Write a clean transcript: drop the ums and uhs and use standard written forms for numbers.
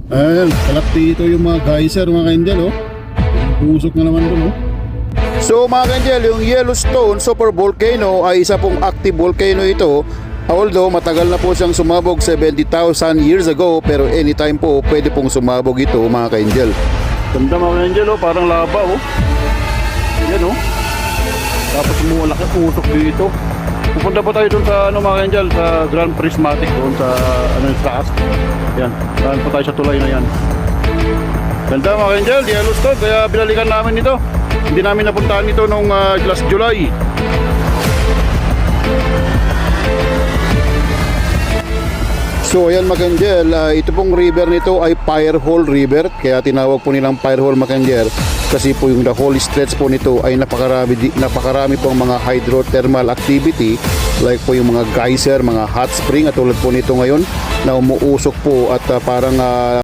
Ayan, kalap dito yung mga geyser mga ka-angel, oh. Pusok na naman doon, oh. So mga ka-angel, yung Yellowstone Super Volcano ay isa pong active volcano ito. Although matagal na po siyang sumabog 70,000 years ago, pero anytime po pwede pong sumabog ito mga ka-angel. Ganda mga ka-angel, oh, parang lava, oh. Ayan, oh. Tapos malaki usok dito. Pupunta po tayo doon sa mga ka-angel, sa Grand Prismatic doon sa sa taas. Yan, saan po tayo sa tulay na yan. Ganda mga ka-angel, Yellowstone, kaya binalikan namin ito. Hindi namin napuntahan ito nung last July. So ayan mga ka-angel, ito pong river nito ay Firehole River. Kaya tinawag po nilang Firehole mga ka-angel, kasi po yung the whole stretch po nito ay napakarami pong mga hydrothermal activity, like po yung mga geyser, mga hot spring at tulad po nito ngayon na umuusok po at parang